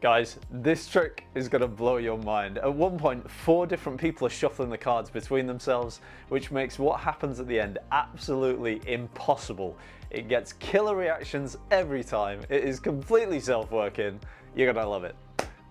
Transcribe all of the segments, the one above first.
Guys, this trick is going to blow your mind. At one point, 4 different people are shuffling the cards between themselves, which makes what happens at the end absolutely impossible. It gets killer reactions every time. It is completely self-working. You're going to love it.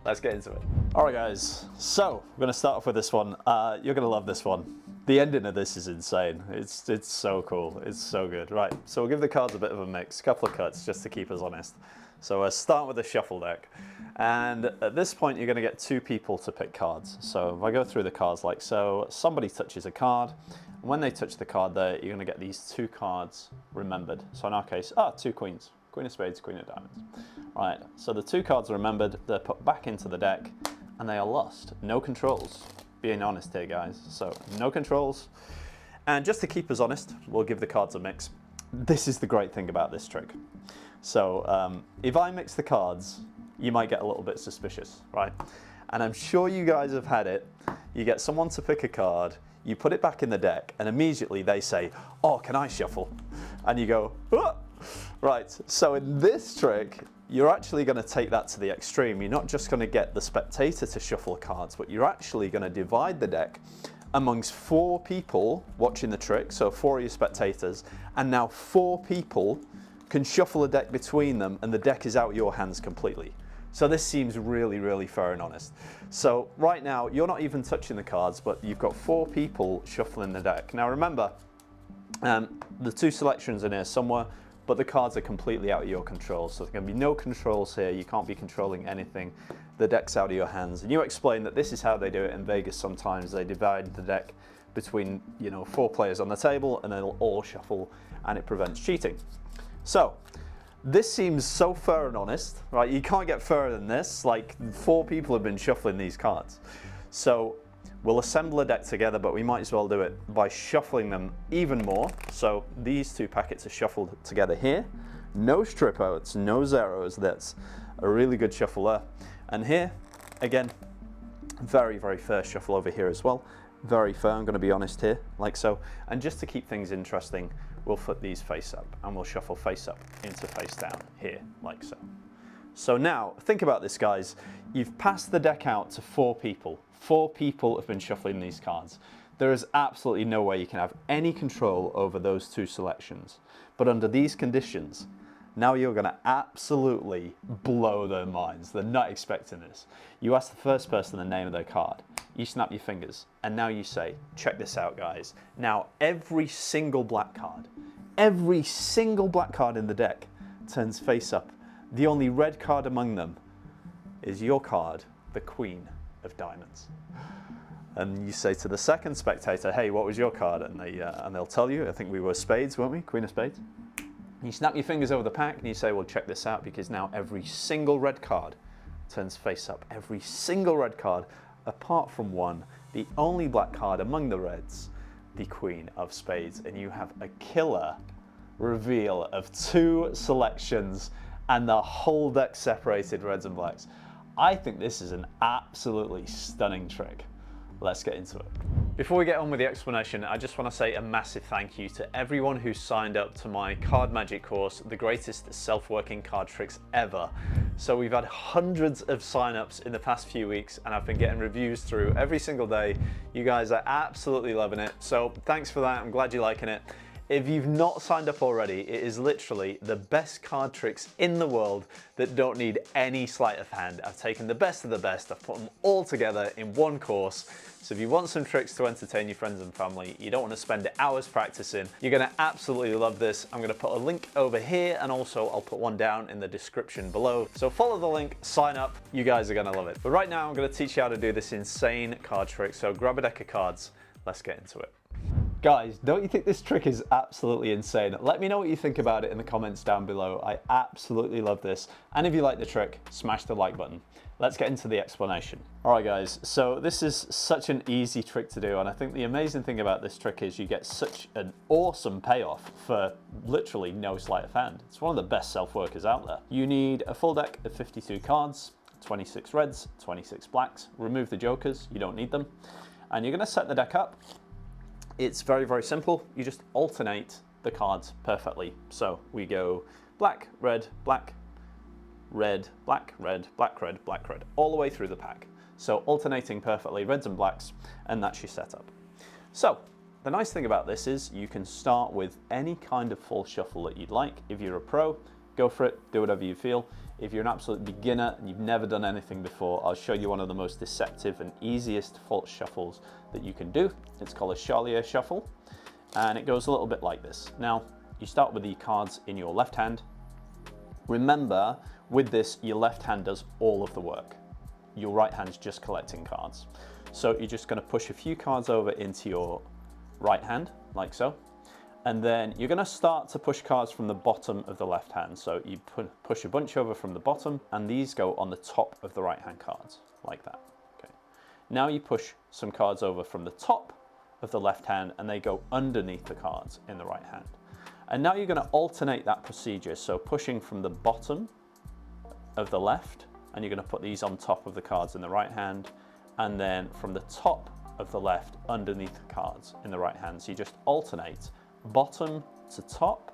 Let's get into it. All right, guys. So we're going to start off with this one. You're going to love this one. The ending of this is insane. It's so cool. It's so good. Right, so we'll give the cards a bit of a mix, a couple of cuts just to keep us honest. So we'll start with a shuffle deck. And at this point, you're going to get 2 people to pick cards. So if I go through the cards like so, somebody touches a card. And when they touch the card there, you're going to get these 2 cards remembered. So in our case, 2 queens. Queen of spades, queen of diamonds. Right, so the 2 cards are remembered, they're put back into the deck, and they are lost. No controls. Being honest here, guys. So no controls. And just to keep us honest, we'll give the cards a mix. This is the great thing about this trick. So if I mix the cards, you might get a little bit suspicious, right? And I'm sure you guys have had it. You get someone to pick a card, you put it back in the deck, and immediately they say, oh, can I shuffle? And you go, oh! Right, so in this trick, you're actually going to take that to the extreme. You're not just going to get the spectator to shuffle cards, but you're actually going to divide the deck amongst 4 people watching the trick, so 4 of your spectators, and now 4 people can shuffle a deck between them, and the deck is out of your hands completely. So this seems really, really fair and honest. So right now, you're not even touching the cards, but you've got 4 people shuffling the deck. Now remember, the 2 selections in here somewhere, but the cards are completely out of your control. So there's going to be no controls here. You can't be controlling anything. The deck's out of your hands. And you explained that this is how they do it in Vegas sometimes. They divide the deck between 4 players on the table, and they'll all shuffle, and it prevents cheating. So this seems so fair and honest, right? You can't get fairer than this. Like 4 people have been shuffling these cards. So we'll assemble a deck together, but we might as well do it by shuffling them even more. So these 2 packets are shuffled together here. No strip outs, no zeros. That's a really good shuffle there. And here, again, very, very fair shuffle over here as well. Very fair, I'm going to be honest here, like so. And just to keep things interesting, we'll flip these face up, and we'll shuffle face up into face down here, like so. So now, think about this, guys. You've passed the deck out to 4 people. 4 people have been shuffling these cards. There is absolutely no way you can have any control over those 2 selections. But under these conditions, now you're going to absolutely blow their minds. They're not expecting this. You ask the first person the name of their card. You snap your fingers, and now you say, check this out, guys. Now, every single black card in the deck turns face up. The only red card among them is your card, the Queen of Diamonds. And you say to the second spectator, hey, what was your card? And they'll tell you, I think we were spades, weren't we? Queen of spades. You snap your fingers over the pack, and you say, well, check this out, because now every single red card turns face up. Every single red card, apart from one, the only black card among the reds, the Queen of Spades. And you have a killer reveal of 2 selections and the whole deck separated reds and blacks. I think this is an absolutely stunning trick. Let's get into it. Before we get on with the explanation, I just want to say a massive thank you to everyone who signed up to my card magic course, the greatest self-working card tricks ever. So we've had hundreds of sign-ups in the past few weeks, and I've been getting reviews through every single day. You guys are absolutely loving it. So thanks for that. I'm glad you're liking it. If you've not signed up already, it is literally the best card tricks in the world that don't need any sleight of hand. I've taken the best of the best, I've put them all together in one course. So if you want some tricks to entertain your friends and family, you don't want to spend hours practicing, you're going to absolutely love this. I'm going to put a link over here, and also I'll put one down in the description below. So follow the link, sign up, you guys are going to love it. But right now I'm going to teach you how to do this insane card trick. So grab a deck of cards, let's get into it. Guys, don't you think this trick is absolutely insane? Let me know what you think about it in the comments down below. I absolutely love this. And if you like the trick, smash the like button. Let's get into the explanation. All right, guys, so this is such an easy trick to do. And I think the amazing thing about this trick is you get such an awesome payoff for literally no sleight of hand. It's one of the best self-workers out there. You need a full deck of 52 cards, 26 reds, 26 blacks. Remove the jokers, you don't need them. And you're gonna set the deck up. It's very, very simple. You just alternate the cards perfectly. So we go black, red, black, red, black, red, black, red, black, red, all the way through the pack. So alternating perfectly reds and blacks, and that's your setup. So the nice thing about this is you can start with any kind of full shuffle that you'd like. If you're a pro, go for it, do whatever you feel. If you're an absolute beginner and you've never done anything before, I'll show you one of the most deceptive and easiest false shuffles that you can do. It's called a Charlier shuffle, and it goes a little bit like this. Now, you start with the cards in your left hand. Remember, with this, your left hand does all of the work. Your right hand's just collecting cards. So you're just going to push a few cards over into your right hand, like so. And then you're going to start to push cards from the bottom of the left hand. So you push a bunch over from the bottom, and these go on the top of the right hand cards, like that. Okay. Now you push some cards over from the top of the left hand, and they go underneath the cards in the right hand. And now you're going to alternate that procedure. So pushing from the bottom of the left, and you're going to put these on top of the cards in the right hand, and then from the top of the left underneath the cards in the right hand. So you just alternate bottom to top,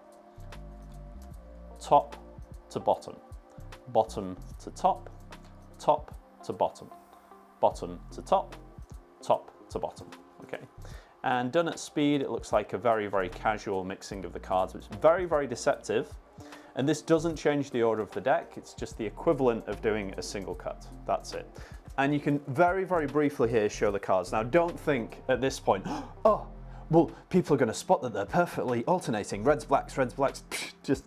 top to bottom, bottom to top, top to bottom, bottom to top, top to bottom. Okay. And done at speed, it looks like a very, very casual mixing of the cards. It's very, very deceptive. And this doesn't change the order of the deck. It's just the equivalent of doing a single cut. That's it. And you can very, very briefly here show the cards. Now, don't think at this point, oh, well, people are going to spot that they're perfectly alternating reds, blacks, just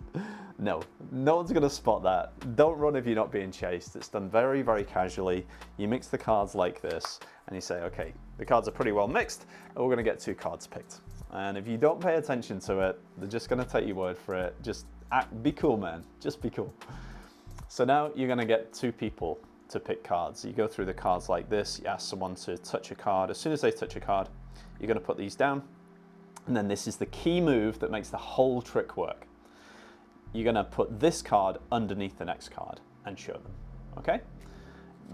no one's going to spot that. Don't run if you're not being chased. It's done very, very casually. You mix the cards like this and you say, okay, the cards are pretty well mixed, and we're going to get 2 cards picked. And if you don't pay attention to it, they're just going to take your word for it. Just be cool, man. Just be cool. So now you're going to get 2 people to pick cards. You go through the cards like this. You ask someone to touch a card. As soon as they touch a card, you're going to put these down. And then this is the key move that makes the whole trick work. You're going to put this card underneath the next card and show them. Okay?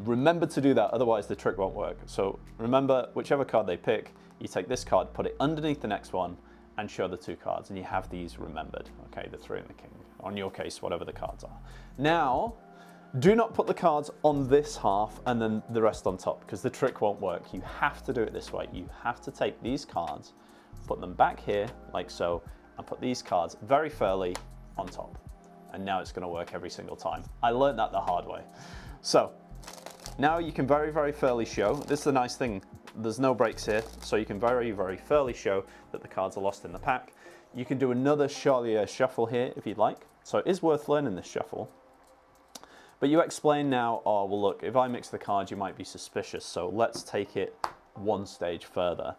Remember to do that, otherwise the trick won't work. So remember, whichever card they pick, you take this card, put it underneath the next one, and show the 2 cards, and you have these remembered. Okay, the 3 and the king. Or in your case, whatever the cards are. Now, do not put the cards on this half and then the rest on top, because the trick won't work. You have to do it this way. You have to take these cards, put them back here, like so, and put these cards very fairly on top. And now it's going to work every single time. I learned that the hard way. So, now you can very, very fairly show. This is the nice thing. There's no breaks here, so you can very, very fairly show that the cards are lost in the pack. You can do another Charlier shuffle here if you'd like. So it is worth learning this shuffle. But you explain now, oh, well, look, if I mix the cards, you might be suspicious. So let's take it one stage further.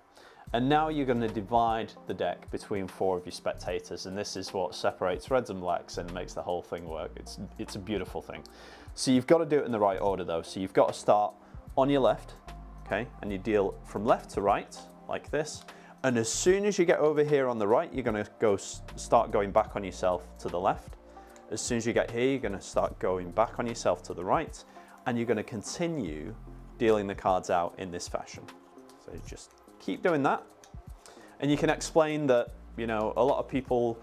And now you're going to divide the deck between 4 of your spectators. And this is what separates reds and blacks and makes the whole thing work. It's a beautiful thing. So you've got to do it in the right order, though. So you've got to start on your left, okay? And you deal from left to right, like this. And as soon as you get over here on the right, you're going to start going back on yourself to the left. As soon as you get here, you're going to start going back on yourself to the right. And you're going to continue dealing the cards out in this fashion. So you just keep doing that. And you can explain that, you know, a lot of people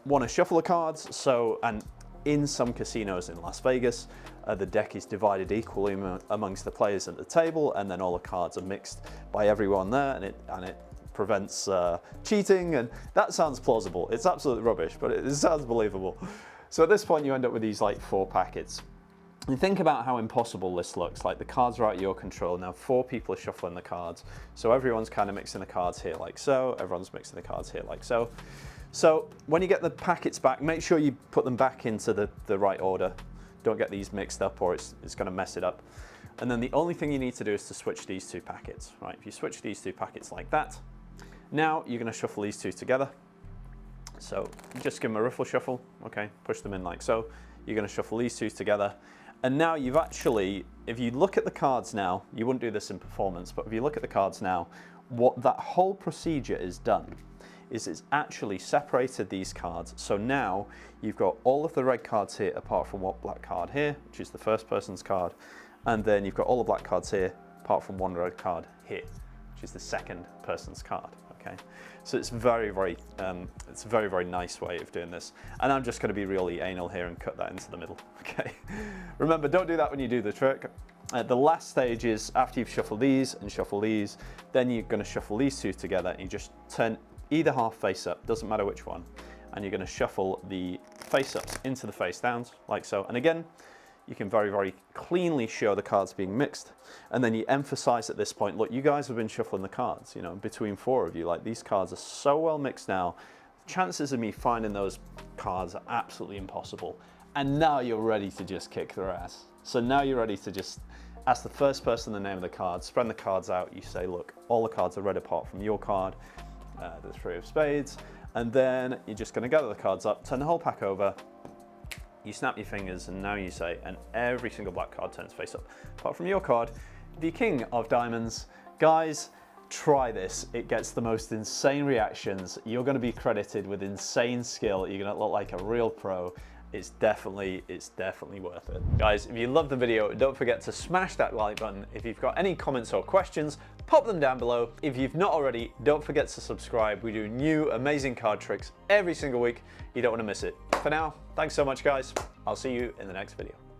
want to shuffle the cards. So, and in some casinos in Las Vegas, the deck is divided equally amongst the players at the table, and then all the cards are mixed by everyone there, and it prevents cheating, and that sounds plausible. It's absolute rubbish, but it sounds believable. So at this point, you end up with these like 4 packets. And think about how impossible this looks. Like the cards are out of your control. Now 4 people are shuffling the cards. So everyone's kind of mixing the cards here like so. Everyone's mixing the cards here like so. So when you get the packets back, make sure you put them back into the right order. Don't get these mixed up or it's going to mess it up. And then the only thing you need to do is to switch these 2 packets. Right? If you switch these 2 packets like that, now you're going to shuffle these 2 together. So just give them a riffle shuffle. Okay, push them in like so. You're going to shuffle these 2 together. And now you've actually, if you look at the cards now, you wouldn't do this in performance, but if you look at the cards now, what that whole procedure is done is it's actually separated these cards. So now you've got all of the red cards here apart from one black card here, which is the first person's card. And then you've got all the black cards here apart from one red card here, which is the second person's card. okay? So it's very, very nice way of doing this. And I'm just gonna be really anal here and cut that into the middle, okay? Remember, don't do that when you do the trick. The last stage is after you've shuffled these and shuffle these, then you're gonna shuffle these two together and you just turn either half face up, doesn't matter which one. And you're gonna shuffle the face ups into the face downs, like so. And again, you can very, very cleanly show the cards being mixed. And then you emphasize at this point, look, you guys have been shuffling the cards, you know, between 4 of you. Like, these cards are so well mixed now. Chances of me finding those cards are absolutely impossible. And now you're ready to just kick their ass. So now you're ready to just ask the first person the name of the card, spread the cards out. You say, look, all the cards are red apart from your card, the 3 of spades. And then you're just gonna gather the cards up, turn the whole pack over, you snap your fingers, and now you say, and every single black card turns face up, apart from your card, the King of Diamonds. Guys, try this. It gets the most insane reactions. You're gonna be credited with insane skill. You're gonna look like a real pro. It's definitely worth it. Guys, if you loved the video, don't forget to smash that like button. If you've got any comments or questions, pop them down below. If you've not already, don't forget to subscribe. We do new amazing card tricks every single week. You don't want to miss it. For now, thanks so much, guys. I'll see you in the next video.